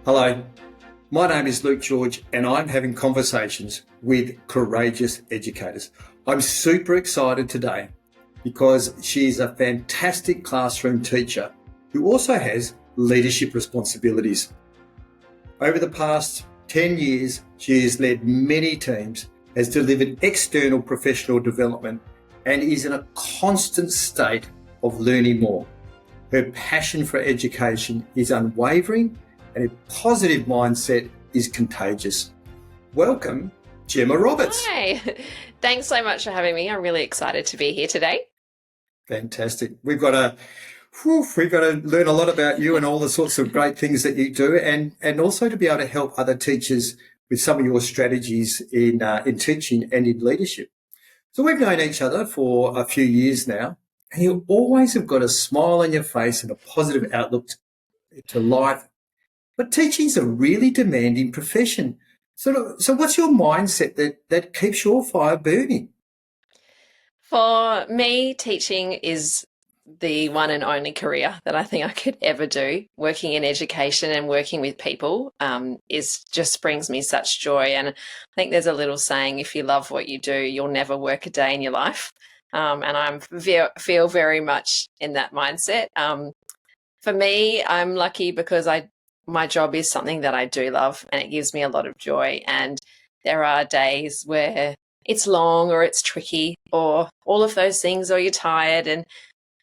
Hello, my name is Luke George and I'm having conversations with courageous educators. I'm super excited today because she's a fantastic classroom teacher who also has leadership responsibilities. Over the past 10 years, she has led many teams, has delivered external professional development and is in a constant state of learning more. Her passion for education is unwavering and her positive mindset is contagious. Welcome, Gemma Roberts. Hi, thanks so much for having me. I'm really excited to be here today. Fantastic. We've got to learn a lot about you and all the sorts of great things that you do, and also to be able to help other teachers with some of your strategies in teaching and in leadership. So we've known each other for a few years now, and you always have got a smile on your face and a positive outlook to life. But teaching's a really demanding profession. So what's your mindset that keeps your fire burning? For me, teaching is the one and only career that I think I could ever do. Working in education and working with people just brings me such joy. And I think there's a little saying, if you love what you do, you'll never work a day in your life. And I feel very much in that mindset. For me, I'm lucky because my job is something that I do love and it gives me a lot of joy. And there are days where it's long or it's tricky or all of those things, or you're tired and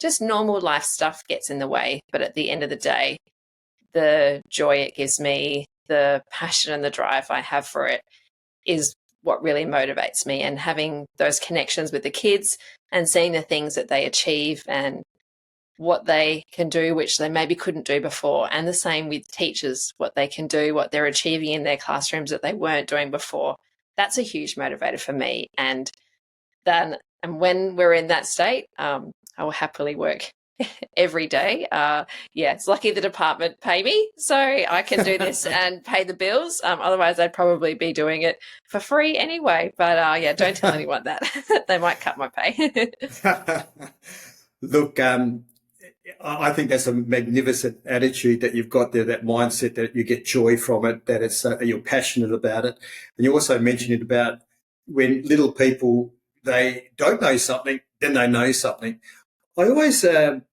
just normal life stuff gets in the way. But at the end of the day, the joy it gives me, the passion and the drive I have for it is what really motivates me. And having those connections with the kids and seeing the things that they achieve and what they can do, which they maybe couldn't do before. And the same with teachers, what they can do, what they're achieving in their classrooms that they weren't doing before. That's a huge motivator for me. And when we're in that state, I will happily work every day. It's lucky the department pay me so I can do this and pay the bills. Otherwise, I'd probably be doing it for free anyway. But don't tell anyone that. They might cut my pay. Look, I think that's a magnificent attitude that you've got there, that mindset that you get joy from it, that it's you're passionate about it. And you also mentioned it about when little people, they don't know something, then they know something. I always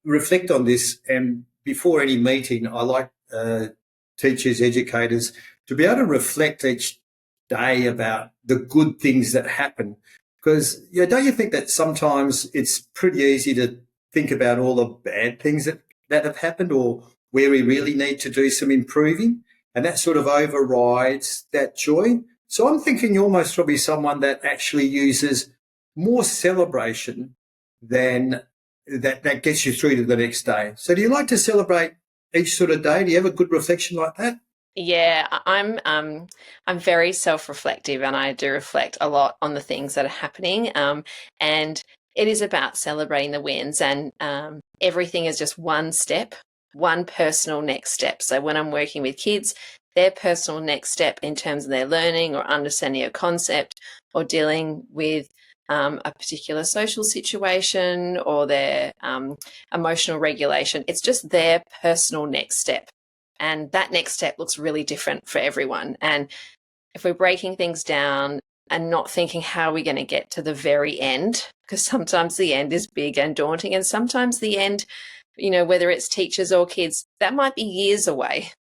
reflect on this, and before any meeting, I like teachers, educators, to be able to reflect each day about the good things that happen. Because don't you think that sometimes it's pretty easy to think about all the bad things that have happened, or where we really need to do some improving, and that sort of overrides that joy? So I'm thinking you're almost probably someone that actually uses more celebration than that gets you through to the next day. So do you like to celebrate each sort of day? Do you have a good reflection like that? Yeah, I'm very self-reflective, and I do reflect a lot on the things that are happening. And it is about celebrating the wins, and everything is just one step, one personal next step. So when I'm working with kids, their personal next step in terms of their learning or understanding a concept or dealing with a particular social situation or their emotional regulation, it's just their personal next step. And that next step looks really different for everyone. And if we're breaking things down and not thinking how are we going to get to the very end, because sometimes the end is big and daunting, and sometimes the end, whether it's teachers or kids, that might be years away,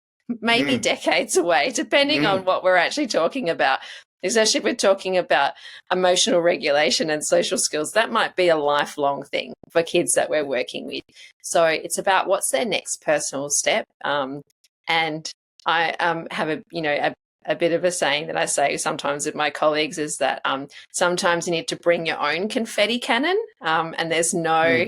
maybe decades away, depending on what we're actually talking about. Especially if we're talking about emotional regulation and social skills, that might be a lifelong thing for kids that we're working with. So it's about what's their next personal step. And I have a bit of a saying that I say sometimes with my colleagues is that sometimes you need to bring your own confetti cannon, and there's no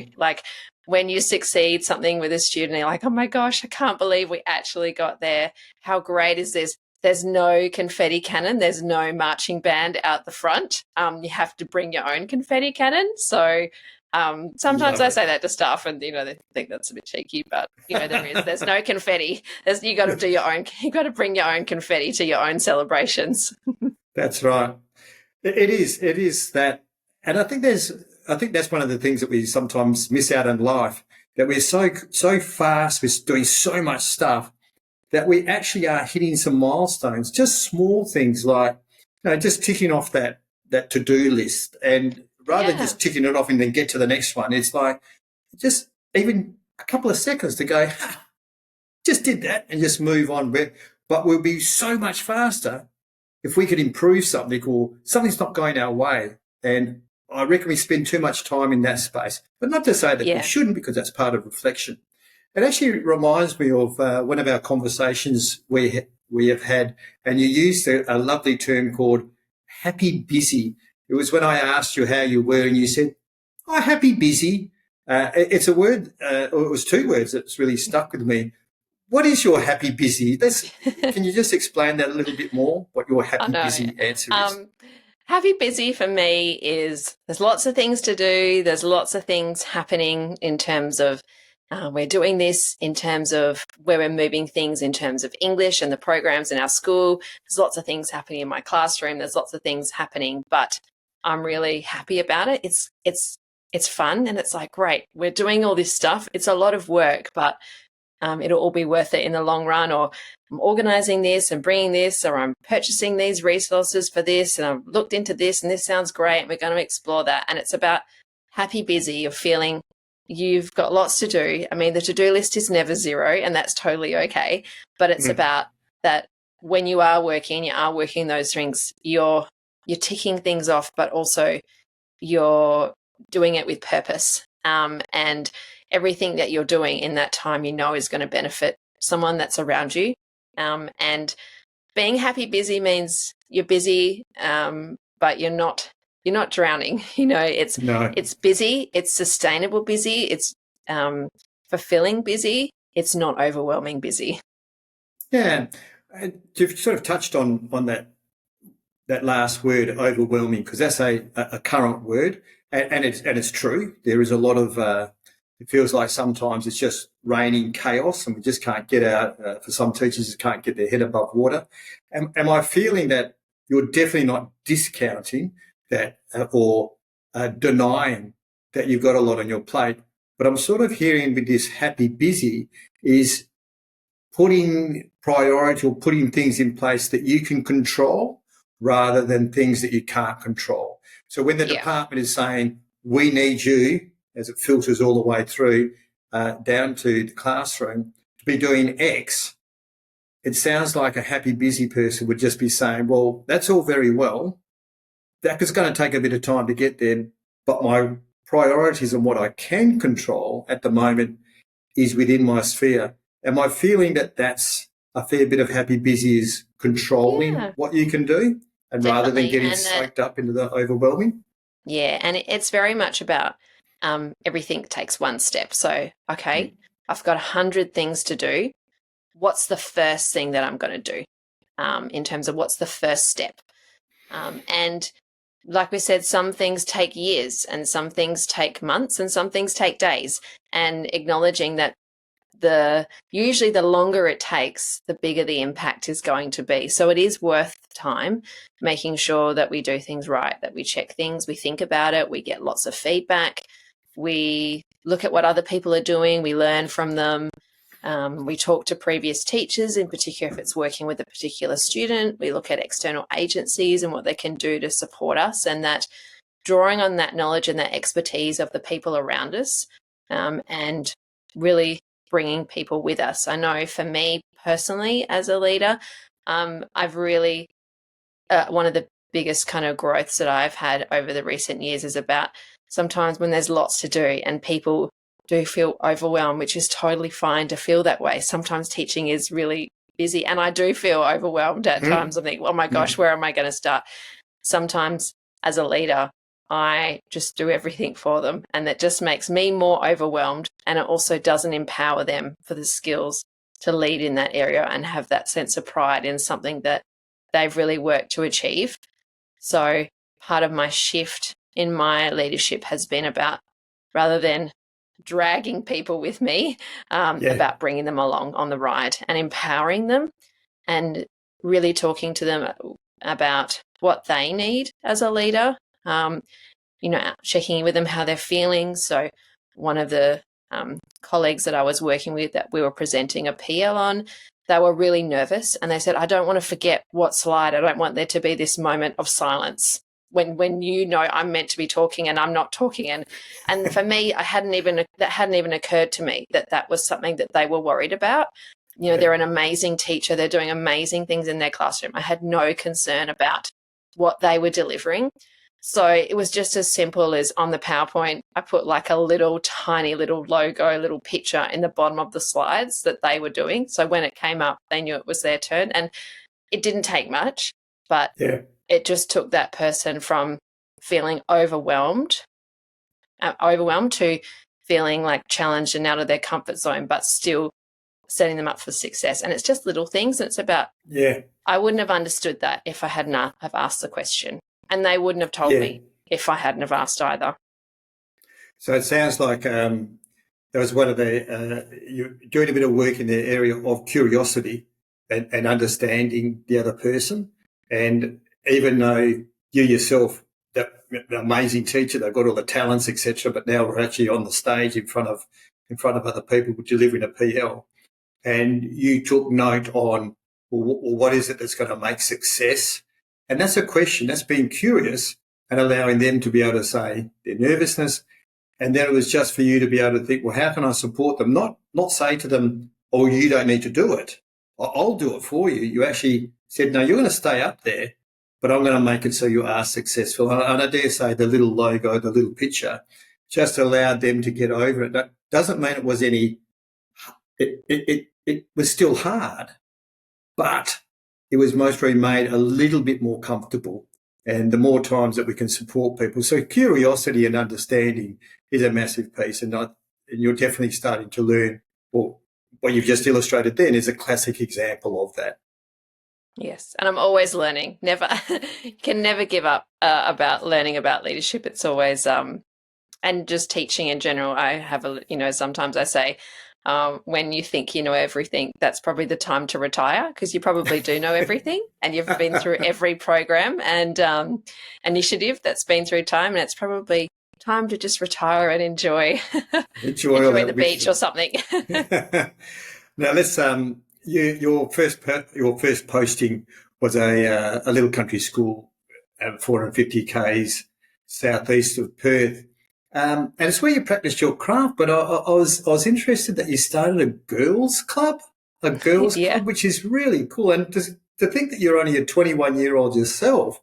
when you succeed something with a student, you're like, oh my gosh, I can't believe we actually got there. How great is this? There's no confetti cannon. There's no marching band out the front. You have to bring your own confetti cannon. So sometimes I say that to staff, and they think that's a bit cheeky, but there's no confetti. You got to bring your own confetti to your own celebrations. That's right. It is that, and I think that's one of the things that we sometimes miss out in life, that we're so fast, we're doing so much stuff that we actually are hitting some milestones, just small things like, just ticking off that to-do list. And rather than Yeah. just ticking it off and then get to the next one, it's like just even a couple of seconds to go, just did that and just move on. But we'll be so much faster if we could improve something or something's not going our way. And I reckon we spend too much time in that space. But not to say that we Yeah. shouldn't, because that's part of reflection. It actually reminds me of one of our conversations we have had, and you used a lovely term called happy busy. It was when I asked you how you were, and you said, "Oh, happy busy." It's a word, or it was two words that's really stuck with me. What is your happy busy? Can you just explain that a little bit more? What your I happy know. busy answer is? Happy busy for me is there's lots of things to do. There's lots of things happening in terms of we're doing this in terms of where we're moving things in terms of English and the programs in our school. There's lots of things happening in my classroom. There's lots of things happening, but I'm really happy about it. It's fun, and it's like, great, we're doing all this stuff. It's a lot of work, but it'll all be worth it in the long run. Or I'm organizing this and bringing this, or I'm purchasing these resources for this, and I've looked into this, and this sounds great, and we're going to explore that. And it's about happy busy, of feeling you've got lots to do. I mean, the to-do list is never zero, and that's totally okay. But it's about that when you are working those things, you're ticking things off, but also you're doing it with purpose. And everything that you're doing in that time, is going to benefit someone that's around you. And being happy busy means you're busy, but you're not drowning. No. It's busy, it's sustainable busy, it's fulfilling busy. It's not overwhelming busy. Yeah. And you've sort of touched on that last word, overwhelming, because that's a current word, and it's true. There is a lot of it feels like sometimes it's just raining chaos, and we just can't get out. For some teachers, just can't get their head above water. Am I feeling that you're definitely not discounting that or denying that you've got a lot on your plate? But I'm sort of hearing with this happy busy is putting priority or putting things in place that you can control rather than things that you can't control. So when the department is saying, we need you, as it filters all the way through down to the classroom, to be doing X, it sounds like a happy, busy person would just be saying, well, that's all very well. That is going to take a bit of time to get there, but my priorities and what I can control at the moment is within my sphere. Am I feeling that that's a fair bit of happy busy is controlling what you can do, and rather than Definitely. getting And soaked up into the overwhelming? and it's very much about everything takes one step. So, okay, I've got 100 things to do. What's the first thing that I'm going to do in terms of what's the first step? And like we said, some things take years, and some things take months, and some things take days. And acknowledging that usually the longer it takes, the bigger the impact is going to be. So it is worth time making sure that we do things right, that we check things, we think about it, we get lots of feedback, we look at what other people are doing, we learn from them. We talk to previous teachers, in particular if it's working with a particular student. We look at external agencies and what they can do to support us, and that drawing on that knowledge and that expertise of the people around us, and really bringing people with us. I know for me personally as a leader, I've really, one of the biggest kind of growths that I've had over the recent years is about sometimes when there's lots to do and people do feel overwhelmed, which is totally fine to feel that way. Sometimes teaching is really busy, and I do feel overwhelmed at times. I think, oh my gosh, where am I going to start? Sometimes as a leader, I just do everything for them, and that just makes me more overwhelmed, and it also doesn't empower them for the skills to lead in that area and have that sense of pride in something that they've really worked to achieve. So part of my shift in my leadership has been about, rather than dragging people with me, about bringing them along on the ride and empowering them, and really talking to them about what they need as a leader, checking in with them how they're feeling. So one of the colleagues that I was working with, that we were presenting a PL on, they were really nervous, and they said, I don't want to forget what slide. I don't want there to be this moment of silence when you know I'm meant to be talking and I'm not talking. And for me, that hadn't even occurred to me that was something that they were worried about. You know, they're an amazing teacher. They're doing amazing things in their classroom. I had no concern about what they were delivering. So it was just as simple as on the PowerPoint, I put like a little tiny little logo, little picture in the bottom of the slides that they were doing. So when it came up, they knew it was their turn. And it didn't take much, but it just took that person from feeling overwhelmed to feeling like challenged and out of their comfort zone, but still setting them up for success. And it's just little things. And it's about, I wouldn't have understood that if I hadn't have asked the question. And they wouldn't have told me if I hadn't have asked either. So it sounds like there was one of the, you're doing a bit of work in the area of curiosity and understanding the other person. And even though you yourself, the amazing teacher, they've got all the talents, etc., but now we're actually on the stage in front of other people delivering a PL. And you took note on, well, what is it that's going to make success? And that's a question. That's being curious and allowing them to be able to say their nervousness. And then it was just for you to be able to think, well, how can I support them? Not say to them, oh, you don't need to do it. I'll do it for you. You actually said, no, you're going to stay up there, but I'm going to make it so you are successful. And I dare say the little logo, the little picture, just allowed them to get over it. That doesn't mean it was it was still hard, but it was mostly made a little bit more comfortable. And the more times that we can support people. So curiosity and understanding is a massive piece. And you're definitely starting to learn, well, what you've just illustrated then is a classic example of that. Yes. And I'm always learning. Can never give up about learning about leadership. It's always, and just teaching in general. I have sometimes I say, when you think you know everything, that's probably the time to retire, because you probably do know everything and you've been through every program and initiative that's been through time, and it's probably time to just retire and enjoy the beach or something. Now let's your first posting was a little country school at 450 k's southeast of Perth. And it's where you practiced your craft, but I was interested that you started a girls' club, which is really cool. And to think that you're only a 21-year-old yourself,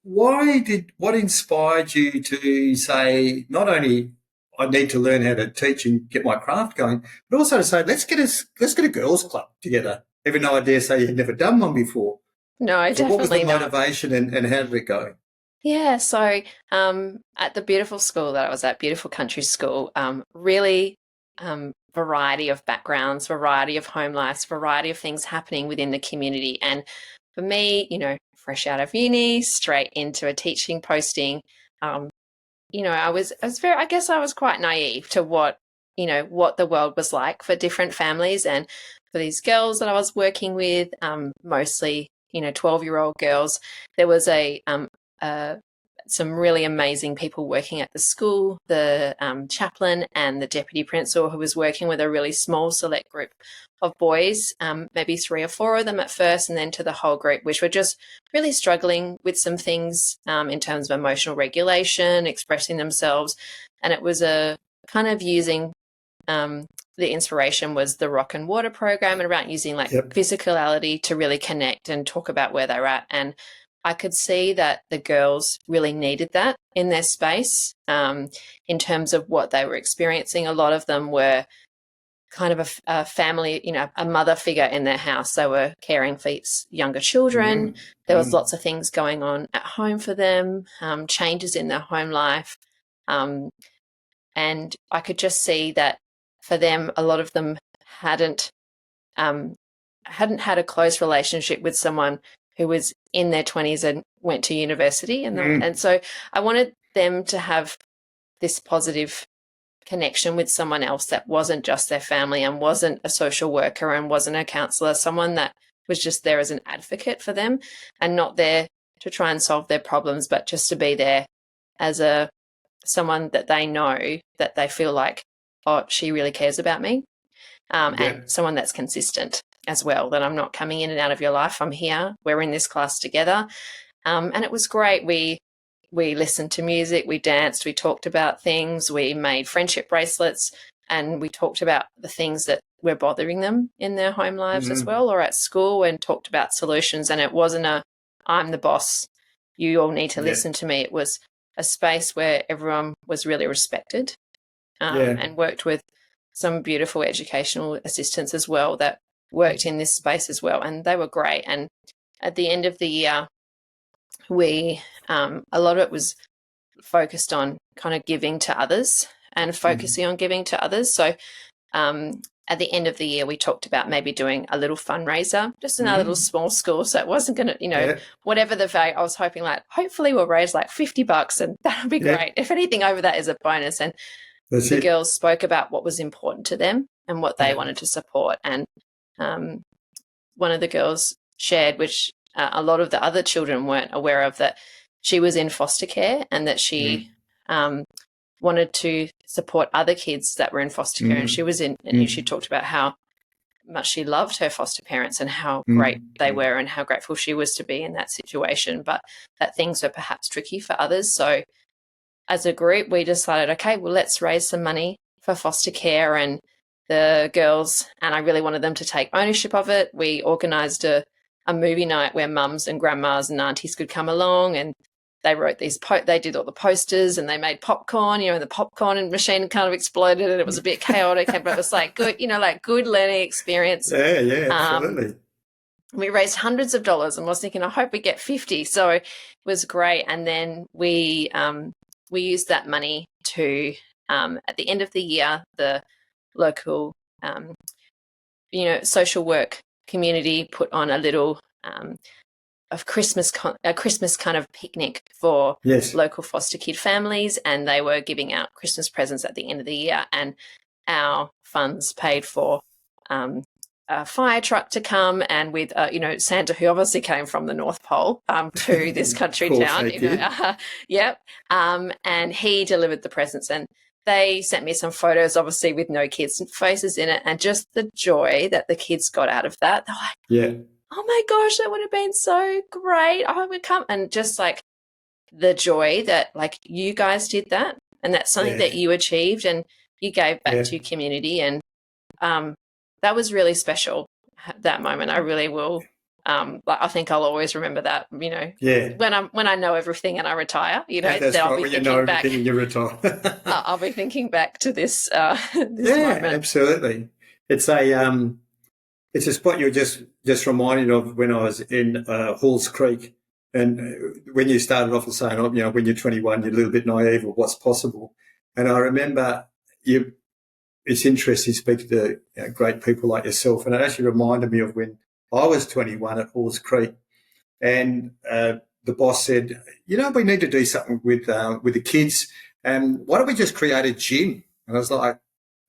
what inspired you to say, not only I need to learn how to teach and get my craft going, but also to say, let's get a girls' club together, even though I dare say you'd never done one before. No, so definitely not. What was the motivation and how did it go? Yeah, so at the beautiful school that I was at, beautiful country school, really variety of backgrounds, variety of home lives, variety of things happening within the community. And for me, fresh out of uni, straight into a teaching posting, I was quite naive to what the world was like for different families. And for these girls that I was working with, mostly 12-year-old girls, there was some really amazing people working at the school, the chaplain and the deputy principal, who was working with a really small select group of boys, maybe 3 or 4 of them at first, and then to the whole group, which were just really struggling with some things in terms of emotional regulation, expressing themselves. And it was a kind of using the inspiration was the Rock and Water program, and around using physicality to really connect and talk about where they're at. And I could see that the girls really needed that in their space in terms of what they were experiencing. A lot of them were kind of a family, a mother figure in their house. They were caring for younger children. Mm-hmm. There was lots of things going on at home for them, changes in their home life. And I could just see that for them, a lot of them hadn't had a close relationship with someone who was in their 20s and went to university. And so I wanted them to have this positive connection with someone else that wasn't just their family and wasn't a social worker and wasn't a counsellor, someone that was just there as an advocate for them and not there to try and solve their problems, but just to be there as someone that they know, that they feel like, oh, she really cares about me, and someone that's consistent. as well, that I'm not coming in and out of your life. I'm here. We're in this class together. And it was great. We listened to music, we danced, we talked about things, we made friendship bracelets, and we talked about the things that were bothering them in their home lives as well, or at school, and talked about solutions. And it wasn't a, I'm the boss, you all need to listen to me. It was a space where everyone was really respected, and worked with some beautiful educational assistants as well that worked in this space as well. And they were great. And at the end of the year, we a lot of it was focused on kind of giving to others and focusing on giving to others. So at the end of the year, we talked about maybe doing a little fundraiser, just in our little small school. So it wasn't going to, whatever the value, I was hoping like, hopefully we'll raise like $50 and that'll be great. If anything over that is a bonus. And the girls spoke about what was important to them and what they wanted to support. And one of the girls shared, which a lot of the other children weren't aware of, that she was in foster care and that she wanted to support other kids that were in foster care. And she was in, and she talked about how much she loved her foster parents and how great they were and how grateful she was to be in that situation, but that things were perhaps tricky for others. So as a group, we decided, okay, well, let's raise some money for foster care. And the girls, and I really wanted them to take ownership of it, we organised a movie night where mums and grandmas and aunties could come along, and they wrote these, they did all the posters and they made popcorn, and the popcorn machine kind of exploded and it was a bit chaotic, but it was like good, like good learning experience. Yeah, absolutely. We raised hundreds of dollars and was thinking, I hope we get 50. So it was great. And then we used that money to, at the end of the year, the local, social work community put on a little a Christmas kind of picnic for local foster kid families, and they were giving out Christmas presents at the end of the year, and our funds paid for a fire truck to come, and with Santa, who obviously came from the North Pole to this country town, and he delivered the presents, and they sent me some photos, obviously with no kids' faces in it, and just the joy that the kids got out of that. They're like, oh my gosh, that would have been so great. I would come. And just like the joy that like you guys did that, and that's something that you achieved and you gave back to your community. And that was really special, that moment. I really will. I think I'll always remember that, when I know everything and I retire, that's I'll right, be when thinking you know back, everything and you retire. I'll be thinking back to this moment. Absolutely. It's a spot you're just reminded of when I was in Halls Creek, and when you started off with saying, when you're 21, you're a little bit naive of what's possible. And I remember it's interesting speaking to great people like yourself, and it actually reminded me of when I was 21 at Halls Creek, and the boss said, we need to do something with the kids, and why don't we just create a gym? And I was like,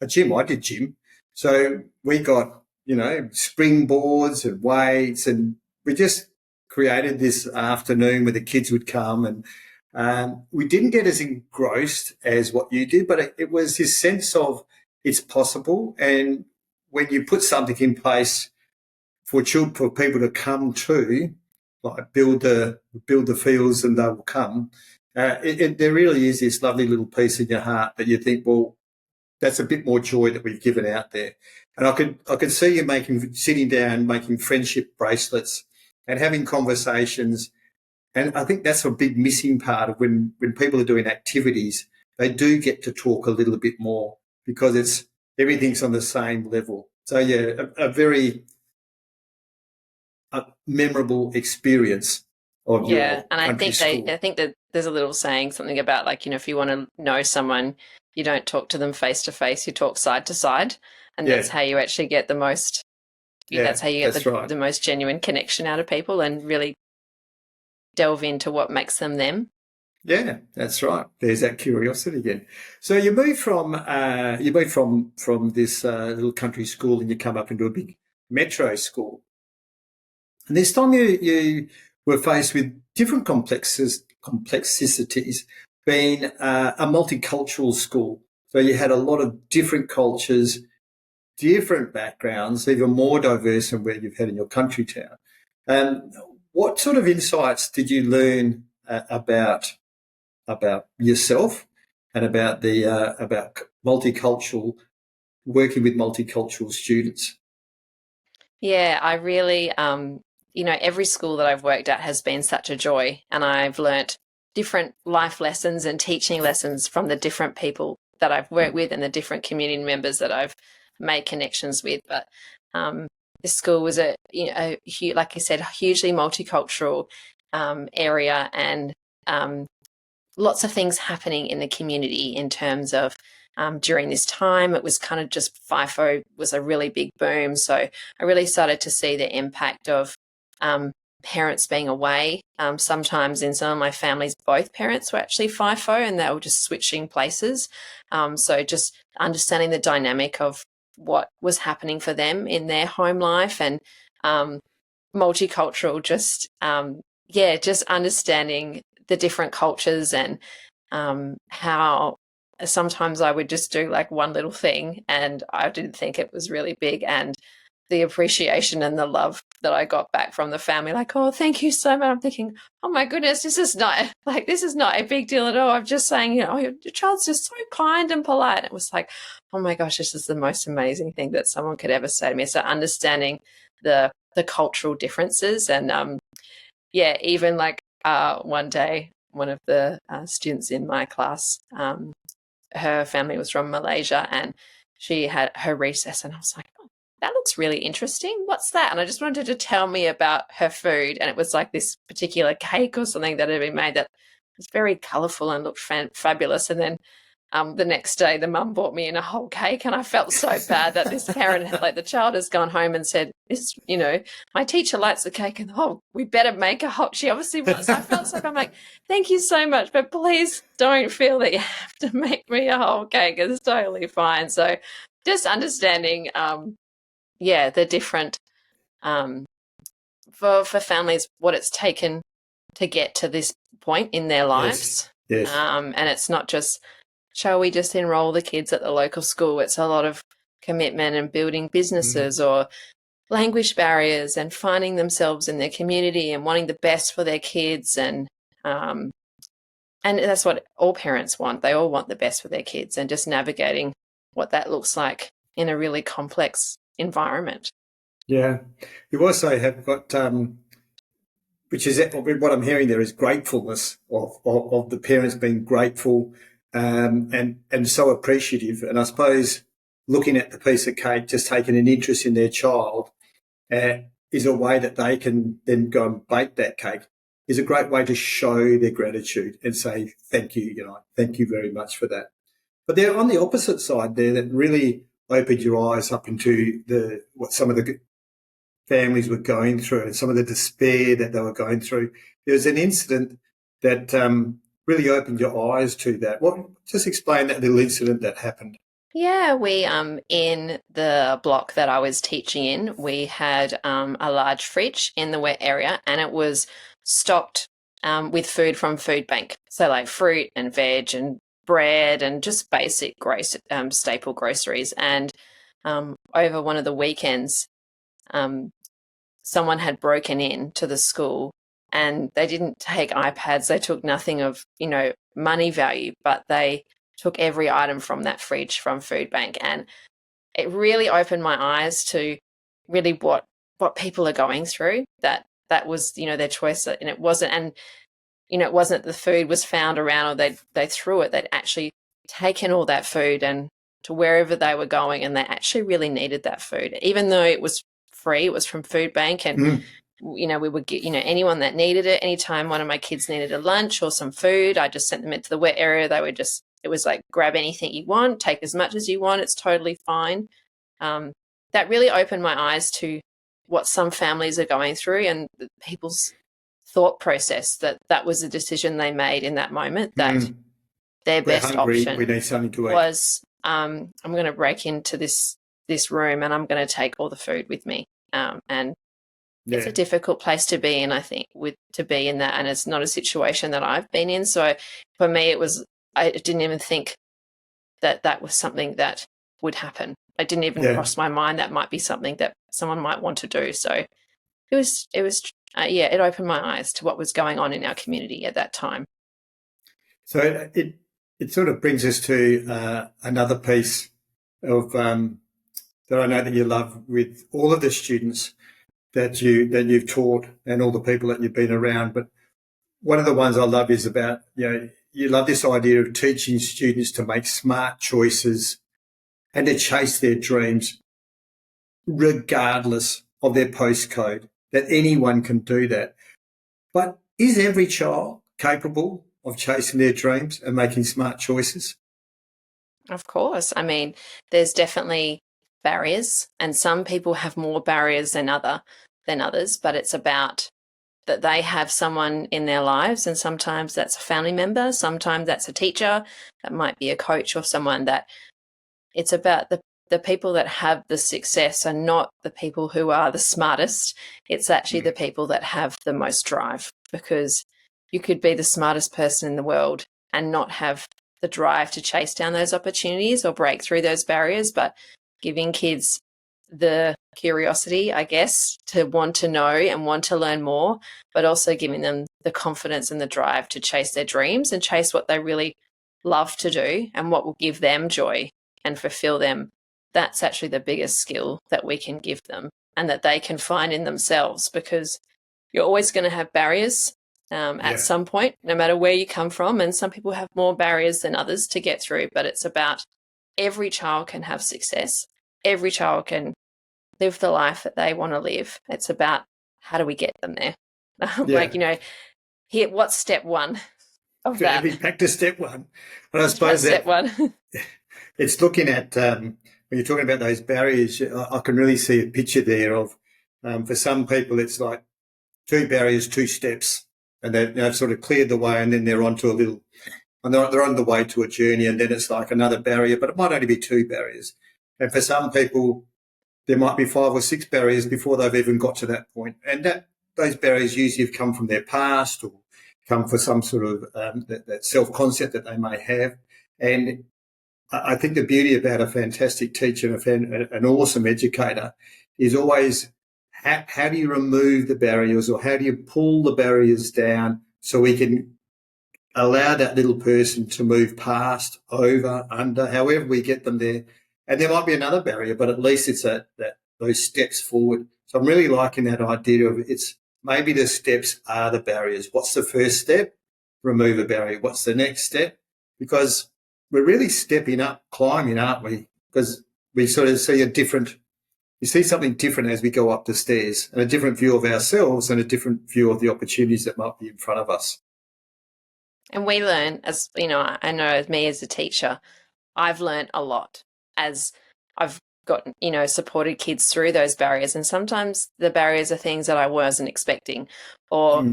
a gym? I did gym. So we got springboards and weights, and we just created this afternoon where the kids would come, and we didn't get as engrossed as what you did, but it was this sense of it's possible. And when you put something in place for people to come to, like build the fields and they will come, there really is this lovely little piece in your heart that you think, well, that's a bit more joy that we've given out there. And I could see you sitting down, making friendship bracelets and having conversations. And I think that's a big missing part of when people are doing activities, they do get to talk a little bit more because everything's on the same level. So a very memorable experience of your and I think school. I think that there's a little saying, something about like, if you want to know someone, you don't talk to them face to face, you talk side to side, and that's how you actually get the most. That's how you get the most genuine connection out of people and really delve into what makes them them. Yeah, that's right. There's that curiosity again. So you move from this little country school and you come up into a big metro school. And this time you were faced with different complexities, being a multicultural school. So you had a lot of different cultures different backgrounds, even more diverse than where you've had in your country town. What sort of insights did you learn about yourself and about multicultural working with multicultural students? Yeah, I really, every school that I've worked at has been such a joy, and I've learnt different life lessons and teaching lessons from the different people that I've worked with and the different community members that I've made connections with. But this school was like I said, a hugely multicultural area, and lots of things happening in the community in terms of during this time. It was kind of just FIFO was a really big boom. So I really started to see the impact of parents being away. Sometimes in some of my families, both parents were actually FIFO and they were just switching places. So just understanding the dynamic of what was happening for them in their home life, and multicultural, just understanding the different cultures, and how sometimes I would just do like one little thing and I didn't think it was really big, and the appreciation and the love that I got back from the family, like, oh, thank you so much. I'm thinking, oh my goodness, this is not a big deal at all. I'm just saying, your child's just so kind and polite. And it was like, oh my gosh, this is the most amazing thing that someone could ever say to me. So understanding the cultural differences, and even like one day, one of the students in my class, her family was from Malaysia, and she had her recess, and I was like, oh, that looks really interesting. What's that? And I just wanted her to tell me about her food, and it was like this particular cake or something that had been made that was very colourful and looked fabulous. And then the next day, the mum brought me in a whole cake, and I felt so bad that this parent, like the child, has gone home and said, "This, my teacher likes the cake, and we better make a whole." She obviously was. I felt so bad. I'm like, "Thank you so much, but please don't feel that you have to make me a whole cake. It's totally fine." So, just understanding, the different for families, what it's taken to get to this point in their Yes, lives, yes. and it's not just, shall we just enroll the kids at the local school? It's a lot of commitment and building businesses or language barriers and finding themselves in their community and wanting the best for their kids. And that's what all parents want. They all want the best for their kids, and just navigating what that looks like in a really complex environment. Yeah. You also have got, which is what I'm hearing there is gratefulness of the parents being grateful and so appreciative. And I suppose looking at the piece of cake, just taking an interest in their child is a way that they can then go and bake that cake, is a great way to show their gratitude and say, thank you, thank you very much for that. But they're on the opposite side there that really opened your eyes up into what some of the families were going through and some of the despair that they were going through. There was an incident that really opened your eyes to that. Just explain that little incident that happened. Yeah, we in the block that I was teaching in, we had a large fridge in the wet area, and it was stocked with food from food bank. So like fruit and veg and bread and just basic staple groceries. And over one of the weekends, um, someone had broken in to the school, and they didn't take iPads. They took nothing of, money value, but they took every item from that fridge from food bank. And it really opened my eyes to really what people are going through, that was, their choice. And it wasn't, it wasn't the food was found around or they threw it. They'd actually taken all that food and to wherever they were going, and they actually really needed that food, even though it was free. It was from food bank, and we would get, anyone that needed it. Anytime one of my kids needed a lunch or some food, I just sent them into the wet area. They would just, it was like, grab anything you want, take as much as you want. It's totally fine. That really opened my eyes to what some families are going through, and people's thought process, that was a decision they made in that moment, that their We're best hungry, we option need something to eat. was, I'm going to break into this room and I'm going to take all the food with me. And it's a difficult place to be in, I think, to be in that. And it's not a situation that I've been in. So for me, I didn't even think that was something that would happen. It didn't even cross my mind that might be something that someone might want to do. So it opened my eyes to what was going on in our community at that time. So it sort of brings us to another piece of that I know that you love with all of the students that you've taught and all the people that you've been around. But one of the ones I love is about, you love this idea of teaching students to make smart choices and to chase their dreams regardless of their postcode, that anyone can do that. But is every child capable of chasing their dreams and making smart choices? Of course. I mean, there's definitely barriers, and some people have more barriers than others, but it's about that they have someone in their lives, and sometimes that's a family member, sometimes that's a teacher, that might be a coach or someone. That it's about the people that have the success are not the people who are the smartest. It's actually the people that have the most drive, because you could be the smartest person in the world and not have the drive to chase down those opportunities or break through those barriers. But giving kids the curiosity, I guess, to want to know and want to learn more, but also giving them the confidence and the drive to chase their dreams and chase what they really love to do and what will give them joy and fulfill them. That's actually the biggest skill that we can give them and that they can find in themselves, because you're always going to have barriers at some point, no matter where you come from. And some people have more barriers than others to get through, but it's about every child can have success. Every child can live the life that they want to live. It's about how do we get them there? What's step one of that? Be back to step one. And I suppose step one. It's looking at, when you're talking about those barriers, I can really see a picture there of, for some people, it's like 2 barriers, 2 steps, and they've sort of cleared the way, and then they're onto they're on the way to a journey, and then it's like another barrier, but it might only be 2 barriers. And for some people, there might be 5 or 6 barriers before they've even got to that point. And those barriers usually have come from their past or come for some sort of that self-concept that they may have. And I think the beauty about a fantastic teacher and an awesome educator is always how do you remove the barriers, or how do you pull the barriers down so we can allow that little person to move past, over, under, however we get them there. And there might be another barrier, but at least it's those steps forward. So I'm really liking that idea of it's maybe the steps are the barriers. What's the first step? Remove a barrier. What's the next step? Because we're really stepping up, climbing, aren't we? Because we sort of see you see something different as we go up the stairs, and a different view of ourselves and a different view of the opportunities that might be in front of us. And we learn, as you know, I know as me as a teacher, I've learned a lot as I've gotten, supported kids through those barriers. And sometimes the barriers are things that I wasn't expecting, or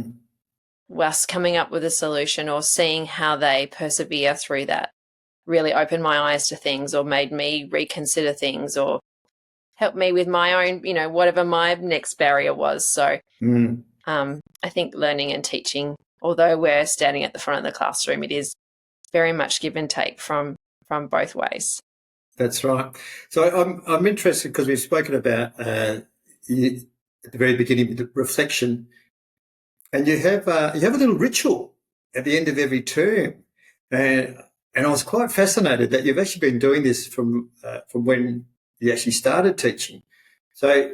us coming up with a solution or seeing how they persevere through that really opened my eyes to things, or made me reconsider things, or helped me with my own, whatever my next barrier was. So I think learning and teaching, although we're standing at the front of the classroom, it is very much give and take from both ways. That's right. So I'm interested because we've spoken about at the very beginning the reflection, and you have a little ritual at the end of every term, and I was quite fascinated that you've actually been doing this from when you actually started teaching. So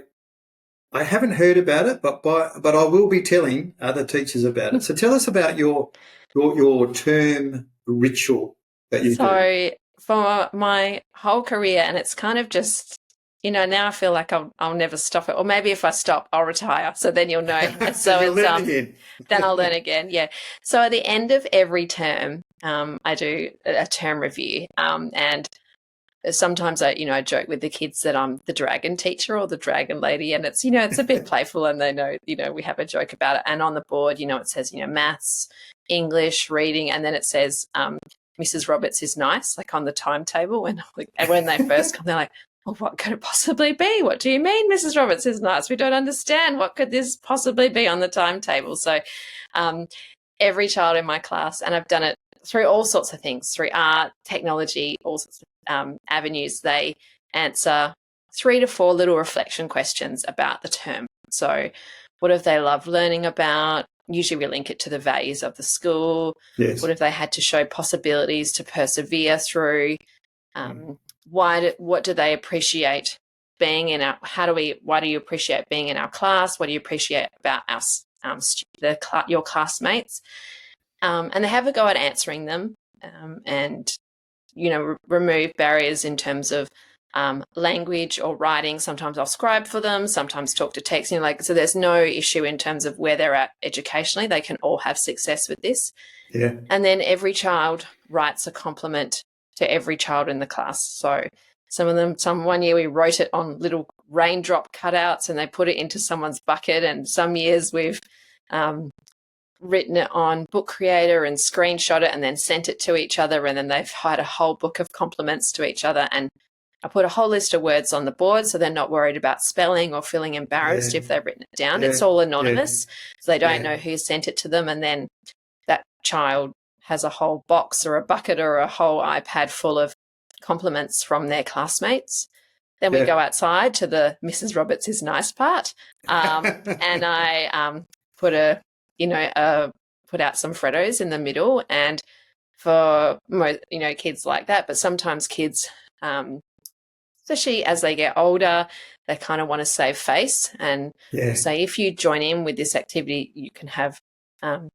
I haven't heard about it, but I will be telling other teachers about it. So tell us about your term ritual that you do. So for my whole career, and it's kind of just, now I feel like I'll never stop it. Or maybe if I stop, I'll retire. So then you'll know. So You'll learn again. Then I'll learn again. Yeah. So at the end of every term, I do a term review. And sometimes I joke with the kids that I'm the dragon teacher or the dragon lady, and it's, it's a bit playful, and they know, we have a joke about it. And on the board, it says, maths, English, reading, and then it says, Mrs. Roberts is nice, like on the timetable. When they first come, they're like, well, what could it possibly be? What do you mean Mrs. Roberts is nice? We don't understand. What could this possibly be on the timetable? So every child in my class, and I've done it through all sorts of things, through art, technology, all sorts of avenues. They answer 3 to 4 little reflection questions about the term. So what have they loved learning about? Usually we link it to the values of the school. Yes. What have they had to show possibilities to persevere through? What do they appreciate being in our, why do you appreciate being in our class? What do you appreciate about us, your classmates? And they have a go at answering them, and, remove barriers in terms of language or writing. Sometimes I'll scribe for them, sometimes talk to text, so there's no issue in terms of where they're at educationally. They can all have success with this. Yeah. And then every child writes a compliment to every child in the class. So one year we wrote it on little raindrop cutouts and they put it into someone's bucket, and some years we've written it on Book Creator and screenshot it and then sent it to each other, and then they've had a whole book of compliments to each other. And I put a whole list of words on the board so they're not worried about spelling or feeling embarrassed if they've written it down. It's all anonymous, so they don't know who sent it to them. And then that child has a whole box or a bucket or a whole iPad full of compliments from their classmates. Then we go outside to the Mrs. Roberts is nice part, and I put put out some Freddos in the middle. And for kids like that, but sometimes kids, especially as they get older, they kind of want to save face and say, if you join in with this activity, you can have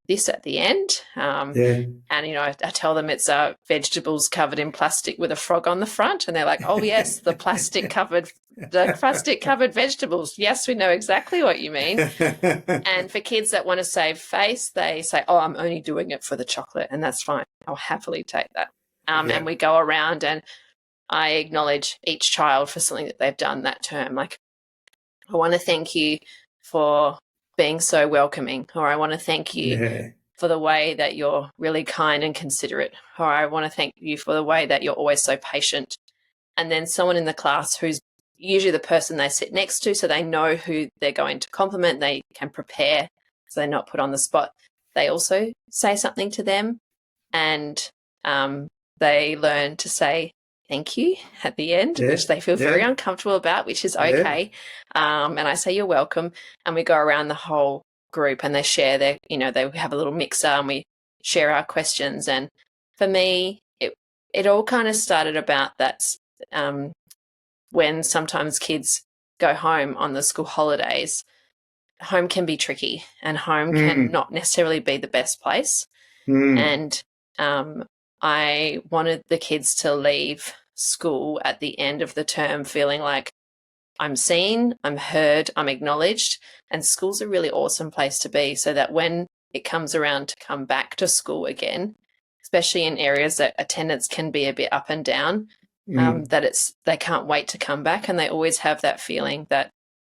this at the end. And, I tell them it's vegetables covered in plastic with a frog on the front. And they're like, oh, yes, the plastic covered vegetables. Yes, we know exactly what you mean. And for kids that want to save face, they say, oh, I'm only doing it for the chocolate. And that's fine. I'll happily take that. And we go around and I acknowledge each child for something that they've done that term. Like, I want to thank you for being so welcoming, or I want to thank you for the way that you're really kind and considerate, or I want to thank you for the way that you're always so patient. And then someone in the class who's usually the person they sit next to, so they know who they're going to compliment, they can prepare so they're not put on the spot. They also say something to them, and they learn to say thank you at the end, which they feel very uncomfortable about, which is okay. And I say, you're welcome. And we go around the whole group and they share they have a little mixer and we share our questions. And for me, it all kind of started about that when sometimes kids go home on the school holidays. Home can be tricky and home can not necessarily be the best place. And I wanted the kids to leave school at the end of the term feeling like I'm seen, I'm heard, I'm acknowledged, and school's a really awesome place to be, so that when it comes around to come back to school again, especially in areas that attendance can be a bit up and down, that they can't wait to come back, and they always have that feeling that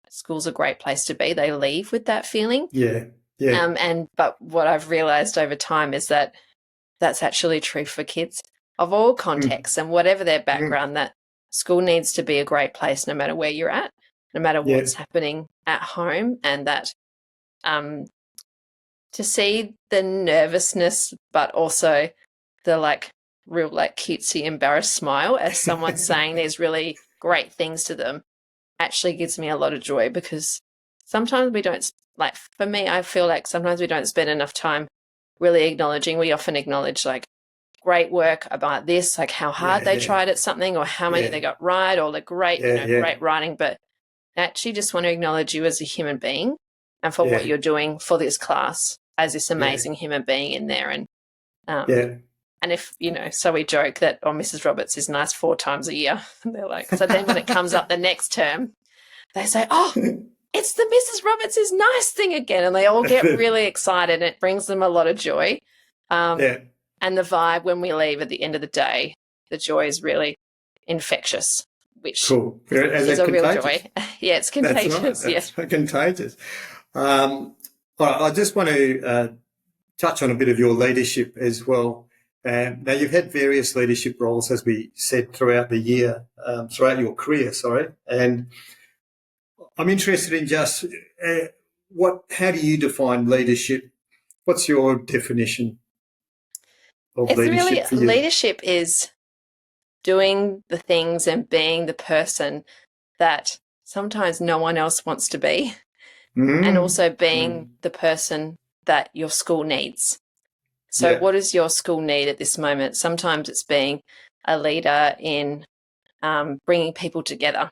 school's a great place to be. They leave with that feeling. But what I've realized over time is that that's actually true for kids of all contexts and whatever their background, that school needs to be a great place no matter where you're at, no matter what's happening at home. And that to see the nervousness but also the real cutesy embarrassed smile as someone's saying these really great things to them actually gives me a lot of joy, because sometimes we don't, for me, I feel like sometimes we don't spend enough time really acknowledging. We often acknowledge great work about this, how hard they tried at something, or how many they got right, or the great, great writing. But I actually just want to acknowledge you as a human being and for what you're doing for this class as this amazing human being in there. And and if, so we joke that, Mrs. Roberts is nice 4 times a year. And they're like, so then when it comes up the next term, they say, oh, it's the Mrs. Roberts is nice thing again. And they all get really excited, and it brings them a lot of joy. And the vibe when we leave at the end of the day, the joy is really infectious, which is a real joy. Yeah, it's contagious. That's contagious. All right, I just want to touch on a bit of your leadership as well. Now, you've had various leadership roles, as we said, throughout the year, throughout your career, and I'm interested in just how do you define leadership? What's your definition of leadership for you? Leadership is doing the things and being the person that sometimes no one else wants to be, and also being the person that your school needs. So what does your school need at this moment? Sometimes it's being a leader in bringing people together.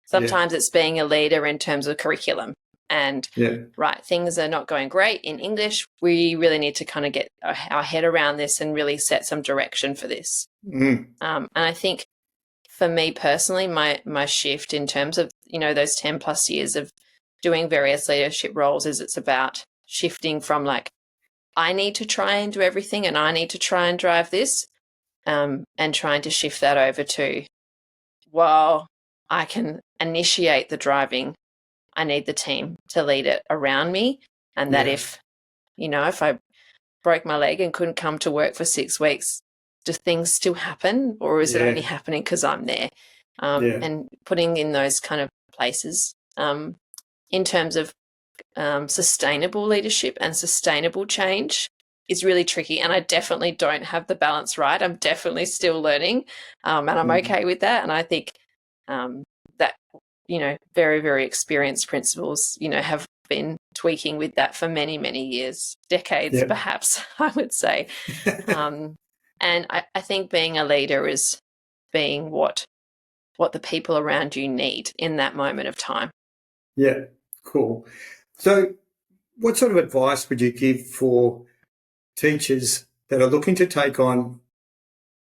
Sometimes it's being a leader in terms of curriculum. And right, things are not going great in English. We really need to kind of get our head around this and really set some direction for this. And I think for me personally, my shift in terms of, those 10 plus years of doing various leadership roles is it's about shifting from like, I need to try and do everything and I need to try and drive this, and trying to shift that over to, while I can initiate the driving, I need the team to lead it around me. And that if I broke my leg and couldn't come to work for 6 weeks, do things still happen, or is it only happening because I'm there? And putting in those kind of places in terms of sustainable leadership and sustainable change is really tricky. And I definitely don't have the balance right. I'm definitely still learning, and I'm okay with that. And I think that, very, very experienced principals, have been tweaking with that for many, many years, decades, perhaps, I would say. And I think being a leader is being what the people around you need in that moment of time. Yeah, cool. So what sort of advice would you give for teachers that are looking to take on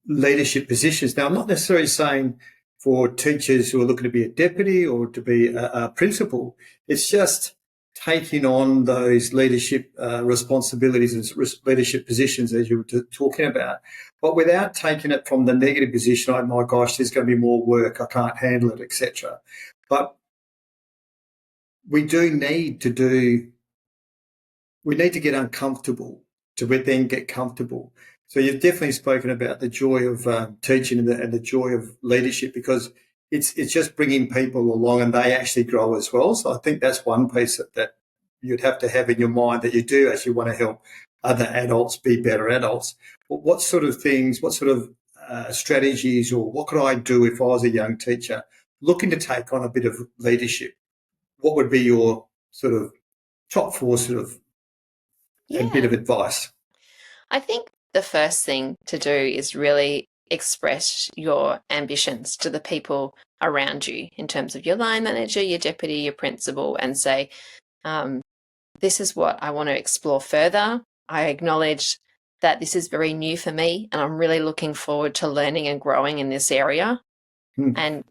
leadership positions? Now, I'm not necessarily saying for teachers who are looking to be a deputy or to be a principal. It's just taking on those leadership responsibilities and leadership positions as you were talking about, but without taking it from the negative position, oh my gosh, there's going to be more work, I can't handle it, etc. But we need to get uncomfortable to then get comfortable. So you've definitely spoken about the joy of teaching and the joy of leadership, because it's just bringing people along and they actually grow as well. So I think that's one piece that you'd have to have in your mind, that you do actually want to help other adults be better adults. But what sort of things, what sort of strategies, or what could I do if I was a young teacher looking to take on a bit of leadership? What would be your sort of top four sort of a bit of advice? I think the first thing to do is really express your ambitions to the people around you in terms of your line manager, your deputy, your principal, and say, this is what I want to explore further. I acknowledge that this is very new for me and I'm really looking forward to learning and growing in this area. And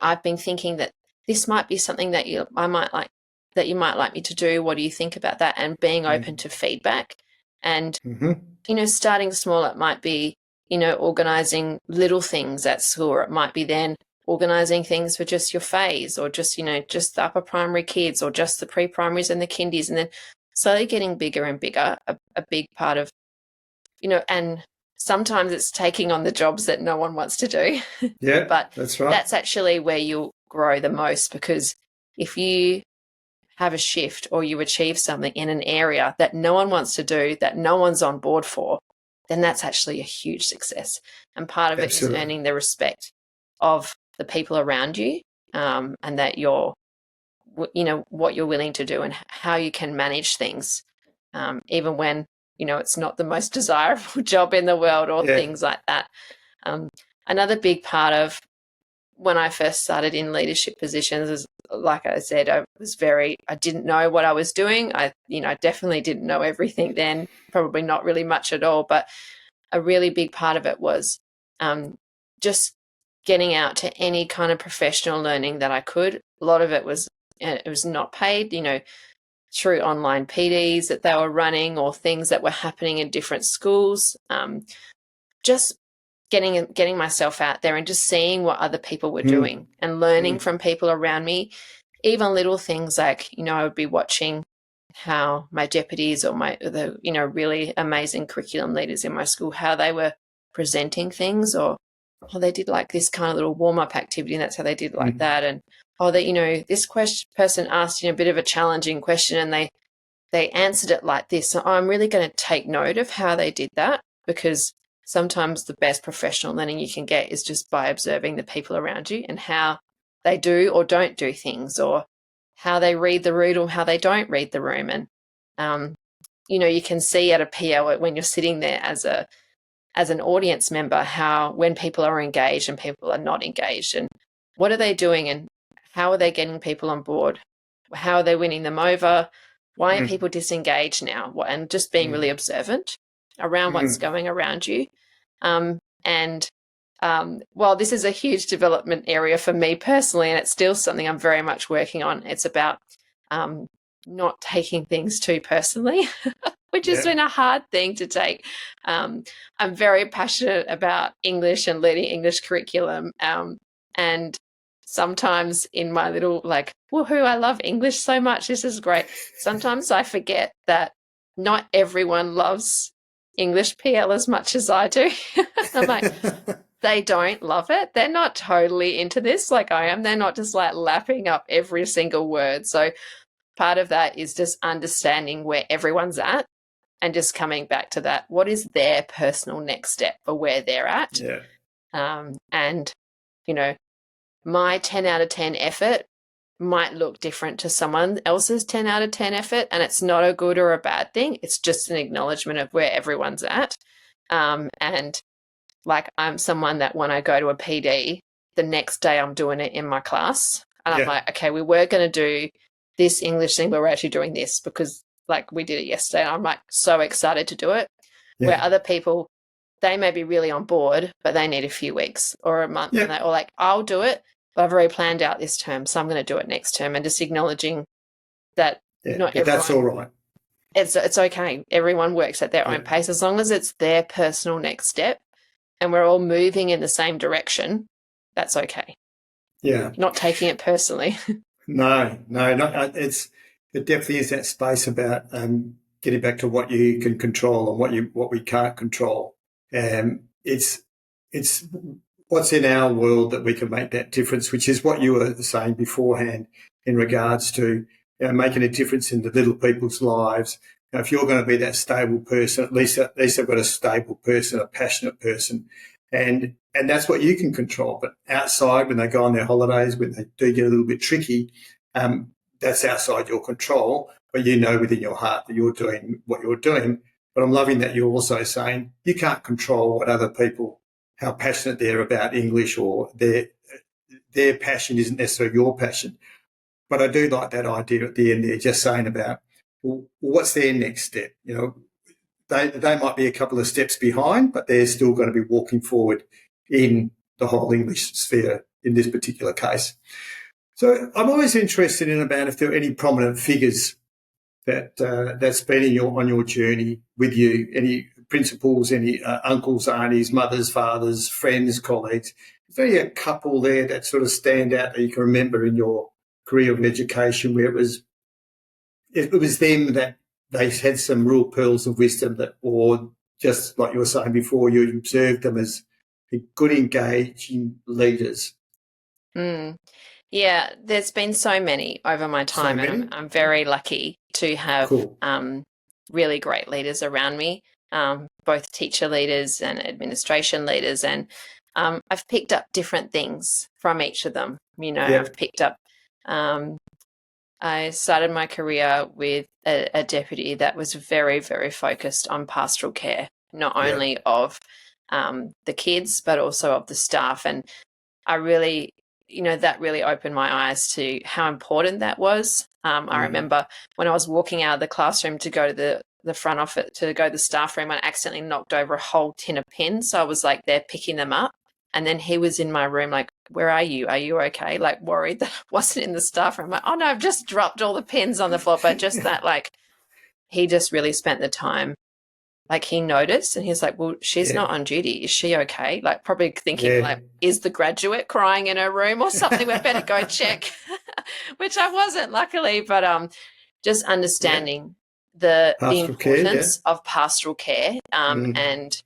I've been thinking that this might be something that you might like me to do. What do you think about that? And being open to feedback. And, starting small, it might be, organising little things at school, or it might be then organising things for just your phase, or just, just the upper primary kids, or just the pre-primaries and the kindies, and then slowly getting bigger and bigger, a big part of, and sometimes it's taking on the jobs that no one wants to do. Yeah, but that's right. That's actually where you'll grow the most, because if you have a shift or you achieve something in an area that no one wants to do, that no one's on board for, then that's actually a huge success. And part of it is earning the respect of the people around you, and that what you're willing to do and how you can manage things, even when, it's not the most desirable job in the world, or things like that. Another big part of when I first started in leadership positions is, like I said, I didn't know what I was doing. I definitely didn't know everything then, probably not really much at all. But a really big part of it was just getting out to any kind of professional learning that I could. A lot of it was not paid, through online PDs that they were running, or things that were happening in different schools. Just getting myself out there and just seeing what other people were doing and learning from people around me. Even little things like, I would be watching how my deputies or the really amazing curriculum leaders in my school, how they were presenting things, or they did like this kind of little warm-up activity and that's how they did like that. And this person asked a bit of a challenging question and they answered it like this. So I'm really going to take note of how they did that, because sometimes the best professional learning you can get is just by observing the people around you and how they do or don't do things, or how they read the room or how they don't read the room. And you can see at a PL when you're sitting there as an audience member how when people are engaged and people are not engaged, and what are they doing, and how are they getting people on board, how are they winning them over, why are people disengaged now, and just being really observant around what's going around you. And while this is a huge development area for me personally, and it's still something I'm very much working on, it's about not taking things too personally, which has been a hard thing to take. I'm very passionate about English and leading English curriculum. And sometimes in my little woohoo, I love English so much, this is great. Sometimes I forget that not everyone loves English PL as much as I do. I'm like, they don't love it. They're not totally into this like I am. They're not just lapping up every single word. So part of that is just understanding where everyone's at and just coming back to that. What is their personal next step for where they're at? Yeah. And, my 10 out of 10 effort might look different to someone else's 10 out of 10 effort. And it's not a good or a bad thing. It's just an acknowledgement of where everyone's at. And I'm someone that when I go to a PD, the next day I'm doing it in my class. And I'm like, okay, we were going to do this English thing, but we're actually doing this because we did it yesterday. And I'm so excited to do it. Yeah. Where other people, they may be really on board, but they need a few weeks or a month. Yeah. And they're I'll do it, but I've already planned out this term, so I'm going to do it next term. And just acknowledging that not everyone, that's all right. It's okay. Everyone works at their own pace. As long as it's their personal next step and we're all moving in the same direction, that's okay. Yeah. Not taking it personally. No, it definitely is that space about getting back to what you can control and what we can't control. It's what's in our world that we can make that difference, which is what you were saying beforehand in regards to making a difference in the little people's lives. If you're going to be that stable person, at least they've got a stable person, a passionate person, and that's what you can control. But outside, when they go on their holidays, when they do get a little bit tricky, that's outside your control. But you know within your heart that you're doing what you're doing. But I'm loving that you're also saying you can't control what other people, how passionate they're about English, or their passion isn't necessarily your passion. But I do like that idea at the end there, just saying about, well, what's their next step? They might be a couple of steps behind, but they're still going to be walking forward in the whole English sphere in this particular case. So I'm always interested in about if there are any prominent figures that's been on your journey with you, any principals, any uncles, aunties, mothers, fathers, friends, colleagues. Is there a couple there that sort of stand out that you can remember in your career of education where it was them that they had some real pearls of wisdom that, or just like you were saying before, you observed them as good, engaging leaders? Yeah, there's been so many over my time, and I'm very lucky to have really great leaders around me, both teacher leaders and administration leaders, and I've picked up different things from each of them. I've picked up I started my career with a deputy that was very, very focused on pastoral care, not only of the kids, but also of the staff. And I really, that really opened my eyes to how important that was. I remember when I was walking out of the classroom to go to the front office, to go to the staff room, I accidentally knocked over a whole tin of pins. So I was there picking them up. And then he was in my room where are you? Are you okay? Worried that I wasn't in the staff room. Oh, no, I've just dropped all the pins on the floor. But just that, he just really spent the time. He noticed and he's well, she's not on duty. Is she okay? Probably thinking, is the graduate crying in her room or something? We better go check, which I wasn't, luckily. But just understanding the importance of pastoral care and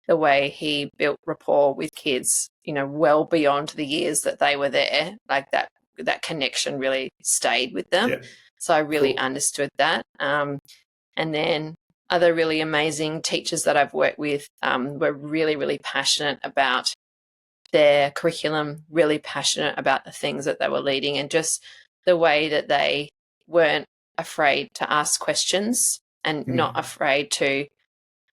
the way he built rapport with kids, well beyond the years that they were there, that connection really stayed with them. Yeah. So I really understood that. And then other really amazing teachers that I've worked with were really, really passionate about their curriculum, really passionate about the things that they were leading, and just the way that they weren't afraid to ask questions and not afraid to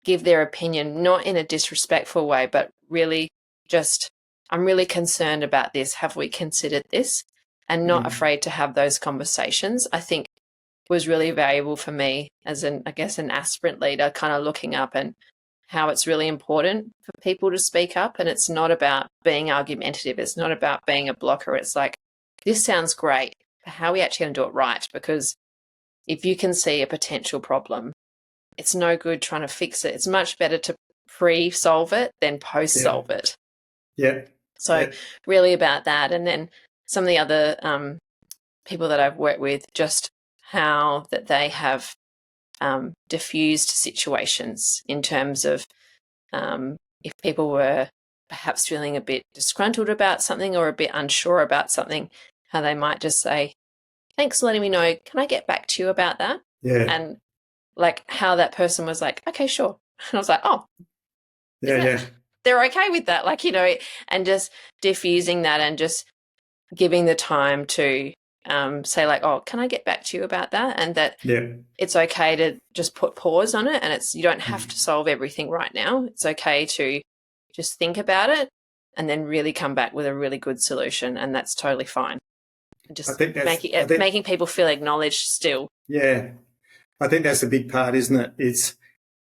give their opinion, not in a disrespectful way, but really just, I'm really concerned about this. Have we considered this? And not afraid to have those conversations, I think was really valuable for me as an aspirant leader, kind of looking up and how it's really important for people to speak up. And it's not about being argumentative. It's not about being a blocker. It's like, this sounds great, but how are we actually going to do it right? Because if you can see a potential problem, it's no good trying to fix it. It's much better to pre-solve it than post-solve it. Yeah. So really about that. And then some of the other people that I've worked with, just how that they have diffused situations in terms of if people were perhaps feeling a bit disgruntled about something or a bit unsure about something, how they might just say, thanks for letting me know. Can I get back to you about that? Yeah. And like how that person was like, okay, sure. And I was like, oh, yeah. They're okay with that. Like, and just diffusing that and just giving the time to say like, oh, can I get back to you about that? And that it's okay to just put pause on it, and you don't have to solve everything right now. It's okay to just think about it and then really come back with a really good solution, and that's totally fine. Just making people feel acknowledged still. Yeah. I think that's a big part, isn't it?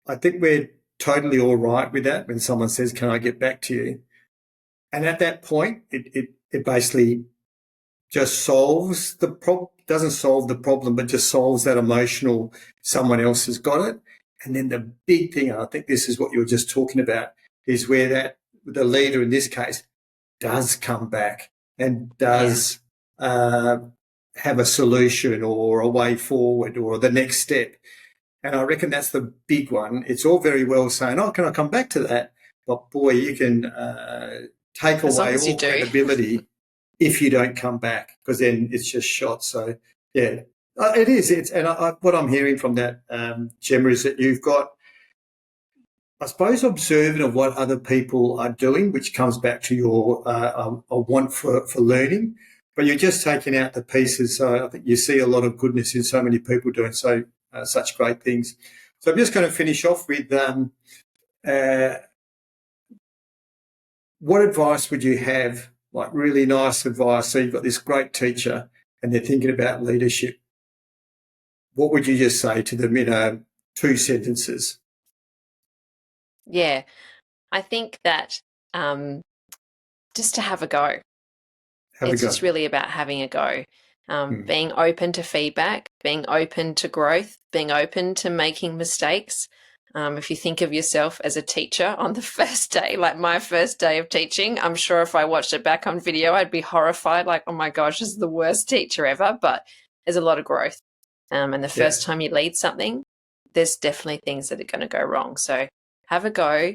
I think we're totally all right with that when someone says, can I get back to you? And at that point, it basically just solves the problem, doesn't solve the problem, but just solves that emotional, someone else has got it. And then the big thing, and I think this is what you were just talking about, is where the leader in this case does come back and does have a solution or a way forward or the next step. And I reckon that's the big one. It's all very well saying, oh, can I come back to that? But boy, you can take away all credibility if you don't come back, because then it's just shot. So, yeah, it is. What I'm hearing from that, Gemma, is that you've got, I suppose, observant of what other people are doing, which comes back to your a want for learning, but you're just taking out the pieces. So I think you see a lot of goodness in so many people doing such great things. So I'm just going to finish off with what advice would you have, like really nice advice? So you've got this great teacher and they're thinking about leadership. What would you just say to them in 2 sentences? Yeah, I think that just to have a go. It's just really about having a go. Being open to feedback, being open to growth, being open to making mistakes. If you think of yourself as a teacher on the first day, like my first day of teaching, I'm sure if I watched it back on video, I'd be horrified, like, oh my gosh, this is the worst teacher ever. But there's a lot of growth. And the first time you lead something, there's definitely things that are going to go wrong. So have a go,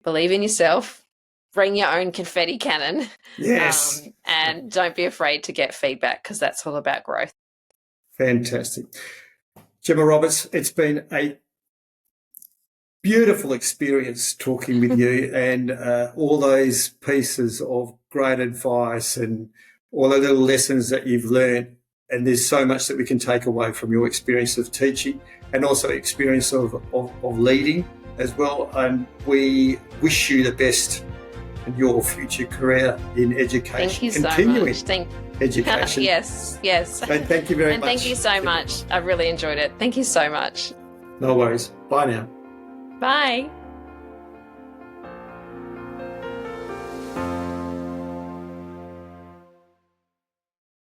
believe in yourself, bring your own confetti cannon. Yes. And don't be afraid to get feedback, because that's all about growth. Fantastic. Gemma Roberts, it's been a beautiful experience talking with you, and all those pieces of great advice and all the little lessons that you've learned. And there's so much that we can take away from your experience of teaching and also experience of leading as well. And we wish you the best in your future career in education. Thank you so much. Education. Yes. And thank you very much. Thank you so much. I've really enjoyed it. Thank you so much. No worries. Bye now. Bye.